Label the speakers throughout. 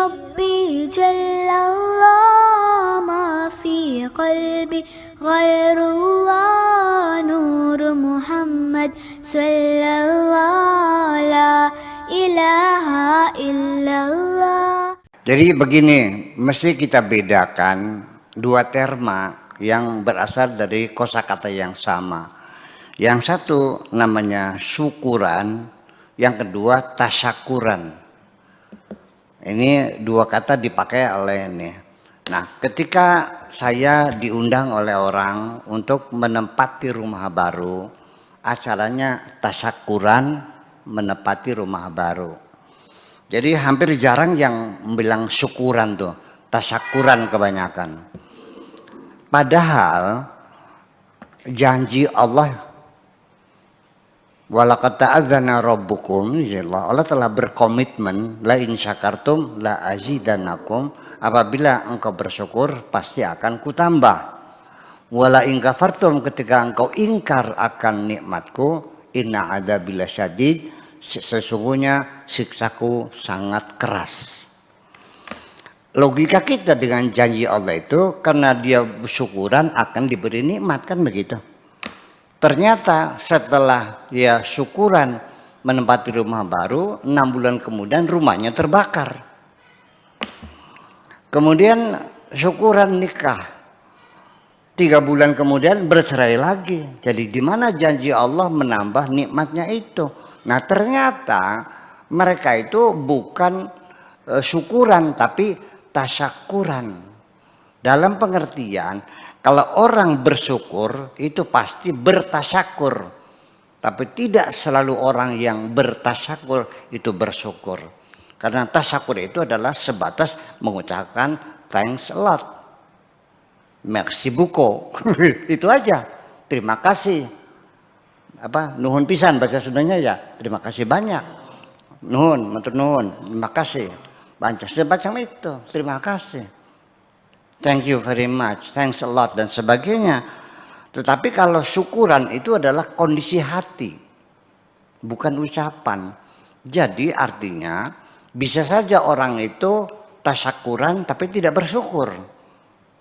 Speaker 1: ربي جل الله ما في قلبي غير الله نور محمد صلى الله لا إله إلا الله.
Speaker 2: Jadi begini, mesti kita bedakan dua terma yang berasal dari kosakata yang sama. Yang satu namanya syukuran, yang kedua tasyakuran. Ini dua kata dipakai oleh ini. Nah, ketika saya diundang oleh orang untuk menempati rumah baru, acaranya tasyakuran menempati rumah baru. Jadi hampir jarang yang bilang syukuran tuh, tasyakuran kebanyakan. Padahal janji Allah, walaqad ta'adzana rabbukum, Allah telah berkomitmen, la in syakartum la azidannakum, apabila engkau bersyukur pasti akan kutambah. Wala in kafartum, ketika engkau ingkar akan nikmatku, inna adzabi lasyadid, sesungguhnya siksaku sangat keras. Logika kita dengan janji Allah itu, karena dia syukuran akan diberi nikmat, kan begitu. Ternyata setelah dia syukuran menempati rumah baru, 6 bulan kemudian rumahnya terbakar. Kemudian syukuran nikah, 3 bulan kemudian bercerai lagi. Jadi di mana janji Allah menambah nikmatnya itu? Nah, ternyata mereka itu bukan syukuran tapi tasyakuran. Dalam pengertian, kalau orang bersyukur itu pasti bertasyakur. Tapi tidak selalu orang yang bertasyakur itu bersyukur. Karena tasyakur itu adalah sebatas mengucapkan thanks a lot, merci beaucoup. Itu aja, terima kasih. Nuhun pisan bahasa Sundanya ya, terima kasih banyak. Nuhun, matur nuhun, terima kasih. Macam itu, terima kasih. Thank you very much, thanks a lot dan sebagainya. Tetapi kalau syukuran itu adalah kondisi hati, bukan ucapan. Jadi artinya bisa saja orang itu tasyakuran tapi tidak bersyukur.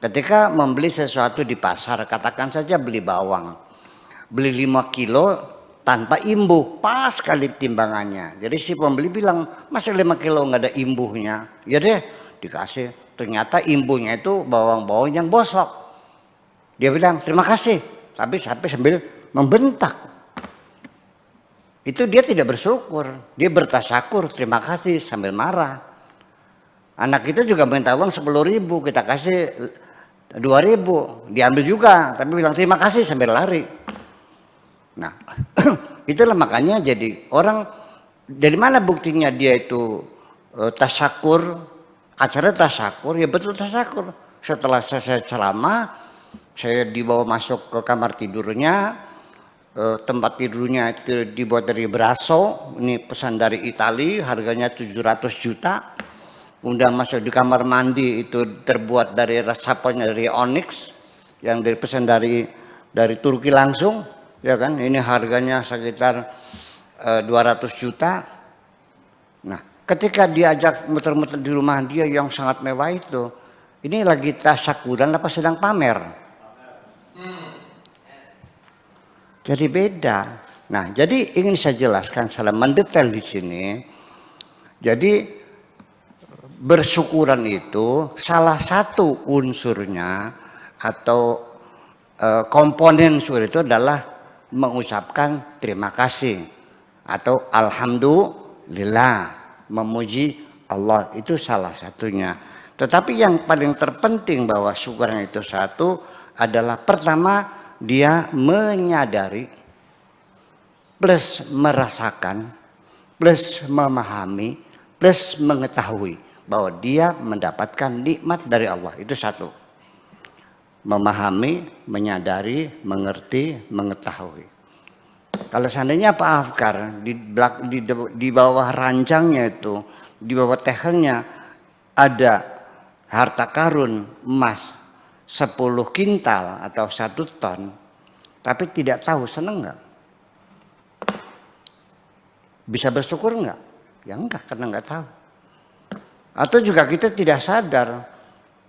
Speaker 2: Ketika membeli sesuatu di pasar, katakan saja beli bawang. Beli 5 kilo tanpa imbuh, pas kali timbangannya. Jadi si pembeli bilang, masa 5 kilo nggak ada imbuhnya? Ya deh, dikasih. Ternyata imbuhnya itu bawang-bawang yang bosok. Dia bilang, terima kasih. Tapi sambil membentak. Itu dia tidak bersyukur. Dia bertasyakur, terima kasih sambil marah. Anak kita juga minta uang 10.000, kita kasih 2.000. Diambil juga, tapi bilang terima kasih sambil lari. Nah, itulah makanya jadi orang, dari mana buktinya dia itu tasyakur, acara tasyakur, ya betul tasyakur. Setelah saya ceramah, saya dibawa masuk ke kamar tidurnya, tempat tidurnya itu dibuat dari braso, ini pesan dari Italia, harganya 700 juta. Kemudian masuk di kamar mandi itu terbuat dari sapunya dari onyx, yang dari pesan dari Turki langsung. Ya kan, ini harganya sekitar 200 juta. Nah, ketika diajak muter-muter di rumah dia yang sangat mewah itu, ini lagi tasyakuran apa sedang pamer? Jadi beda. Nah, jadi ingin saya jelaskan secara mendetail di sini. Jadi bersyukuran itu salah satu unsurnya atau komponen syukur itu adalah mengucapkan terima kasih atau alhamdulillah, memuji Allah, itu salah satunya. Tetapi yang paling terpenting bahwa syukuran itu satu adalah pertama dia menyadari plus merasakan plus memahami plus mengetahui bahwa dia mendapatkan nikmat dari Allah. Itu satu. Memahami, menyadari, mengerti, mengetahui. Kalau seandainya Pak Afkar di bawah ranjangnya itu, di bawah tehelnya ada harta karun emas 10 kintal atau 1 ton, tapi tidak tahu, seneng nggak? Bisa bersyukur nggak? Ya enggak, karena nggak tahu. Atau juga kita tidak sadar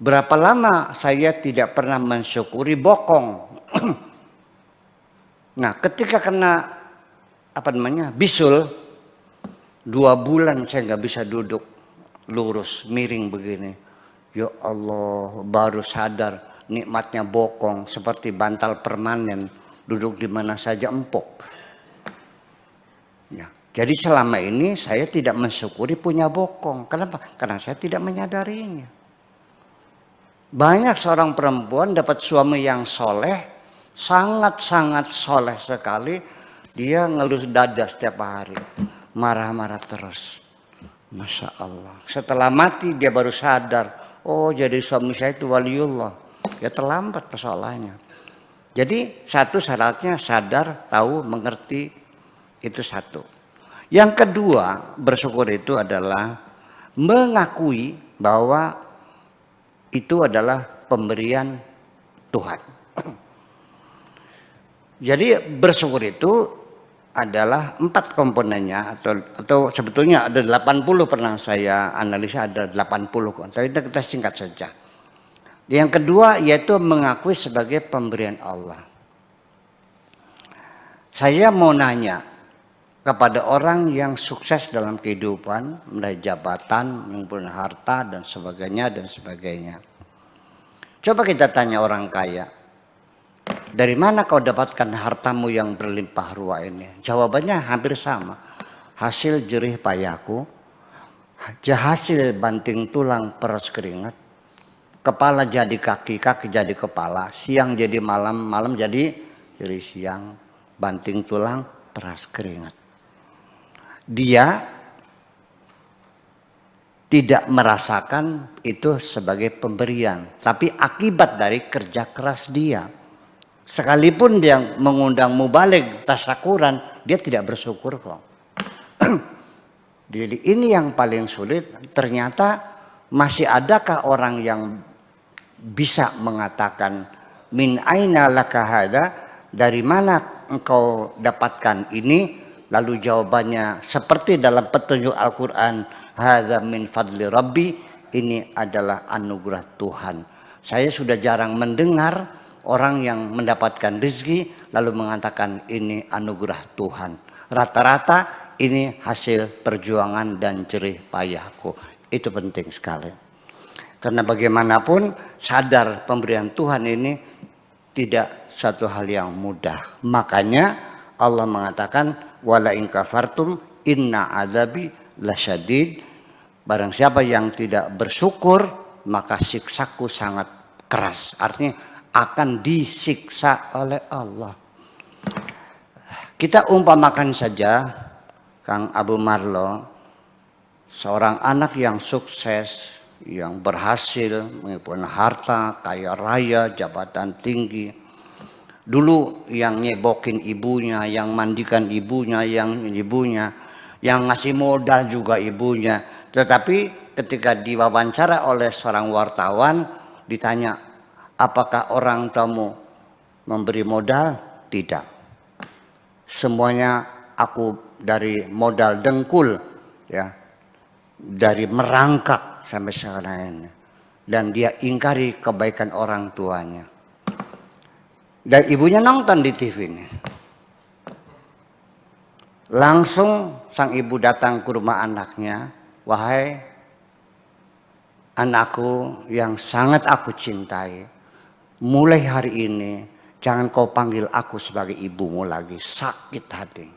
Speaker 2: berapa lama saya tidak pernah mensyukuri bokong. Nah, ketika kena bisul, 2 bulan saya nggak bisa duduk lurus, miring begini. Ya Allah, baru sadar nikmatnya bokong seperti bantal permanen, duduk di mana saja empuk. Ya, jadi selama ini saya tidak mensyukuri punya bokong. Kenapa? Karena saya tidak menyadarinya. Banyak seorang perempuan dapat suami yang soleh, sangat-sangat soleh sekali, dia ngelus dada setiap hari, marah-marah terus. Masya Allah. Setelah mati dia baru sadar, oh jadi suami saya itu waliullah. Ya terlambat persoalannya. Jadi satu syaratnya sadar, tahu, mengerti, itu satu. Yang kedua, bersyukur itu adalah mengakui bahwa itu adalah pemberian Tuhan. Jadi bersyukur itu adalah 4 komponennya atau sebetulnya ada 80, pernah saya analisa ada 80, tapi kita singkat saja. Yang kedua yaitu mengakui sebagai pemberian Allah. Saya mau nanya kepada orang yang sukses dalam kehidupan, meraih jabatan, mengumpulkan harta dan sebagainya. Coba kita tanya orang kaya, dari mana kau dapatkan hartamu yang berlimpah ruah ini? Jawabannya hampir sama. Hasil jerih payahku, hasil banting tulang peras keringat, kepala jadi kaki, kaki jadi kepala, siang jadi malam, malam jadi siang, banting tulang peras keringat. Dia tidak merasakan itu sebagai pemberian, tapi akibat dari kerja keras dia. Sekalipun dia mengundang mubalik tasyakuran, dia tidak bersyukur kok. Jadi ini yang paling sulit. Ternyata masih adakah orang yang bisa mengatakan min aina laka hada, dari mana engkau dapatkan ini? Lalu jawabannya seperti dalam petunjuk Al-Quran, hadza min fadli rabbi, ini adalah anugerah Tuhan. Saya sudah jarang mendengar orang yang mendapatkan rezeki lalu mengatakan ini anugerah Tuhan. Rata-rata ini hasil perjuangan dan jerih payahku. Itu penting sekali. Karena bagaimanapun sadar pemberian Tuhan ini tidak satu hal yang mudah. Makanya Allah mengatakan wala in kafartum inna adzabi lasyadid. Barang siapa yang tidak bersyukur maka siksaku sangat keras. Artinya akan disiksa oleh Allah. Kita umpamakan saja Kang Abu Marlo, seorang anak yang sukses, yang berhasil mengumpulkan harta, kaya raya, jabatan tinggi. Dulu yang nyebokin ibunya, yang mandikan ibunya, yang ngasih modal juga ibunya. Tetapi ketika diwawancara oleh seorang wartawan, ditanya, apakah orang tuamu memberi modal? Tidak. Semuanya aku dari modal dengkul, ya, dari merangkak sampai sekarang ini. Dan dia ingkari kebaikan orang tuanya. Dan ibunya nonton di TV ini. Langsung sang ibu datang ke rumah anaknya, wahai anakku yang sangat aku cintai, mulai hari ini jangan kau panggil aku sebagai ibumu lagi. Sakit hati.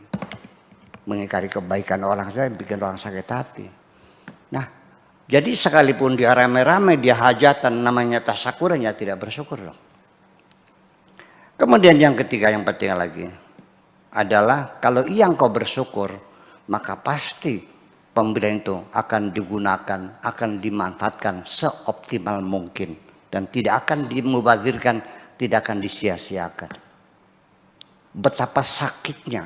Speaker 2: Mengingkari kebaikan orang saya bikin orang sakit hati. Nah, jadi sekalipun dia rame-rame, dia hajatan namanya tasyakuran, ya tidak bersyukur loh. Kemudian yang ketiga yang penting lagi adalah kalau kau bersyukur, maka pasti pemberian itu akan digunakan, akan dimanfaatkan seoptimal mungkin. Dan tidak akan dimubazirkan, tidak akan disia-siakan. Betapa sakitnya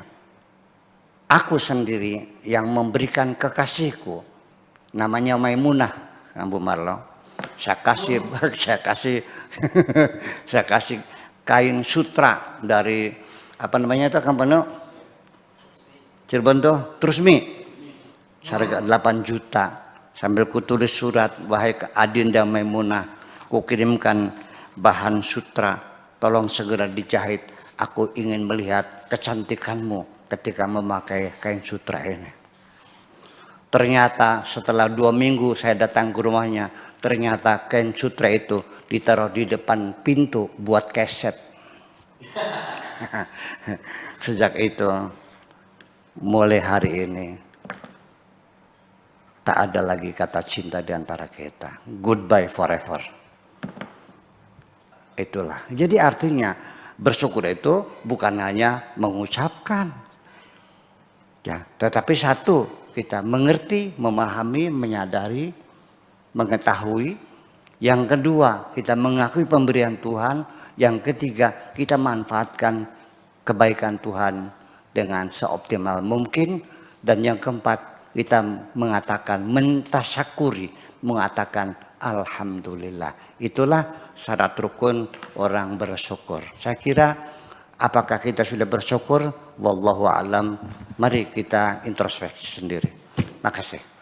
Speaker 2: aku sendiri yang memberikan kekasihku, namanya Maimunah, Abu Marlo. Saya kasih kain sutra dari itu kampanye Cirebon tuh Trusmi, harga 8 juta. Sambil kutulis surat, wahai Adinda Maimunah, kukirimkan bahan sutra, tolong segera dijahit. Aku ingin melihat kecantikanmu ketika memakai kain sutra ini. Ternyata setelah 2 minggu saya datang ke rumahnya, ternyata kain sutra itu ditaruh di depan pintu buat keset. Sejak itu, mulai hari ini, tak ada lagi kata cinta di antara kita. Goodbye forever. Itulah. Jadi artinya bersyukur itu bukan hanya mengucapkan. Ya, tetapi satu, kita mengerti, memahami, menyadari, mengetahui. Yang kedua, kita mengakui pemberian Tuhan. Yang ketiga, kita manfaatkan kebaikan Tuhan dengan seoptimal mungkin. Dan yang keempat, kita mengatakan, mentasyakuri, mengatakan alhamdulillah. Itulah syarat rukun orang bersyukur. Saya kira apakah kita sudah bersyukur? Wallahu a'lam. Mari kita introspeksi sendiri. Makasih.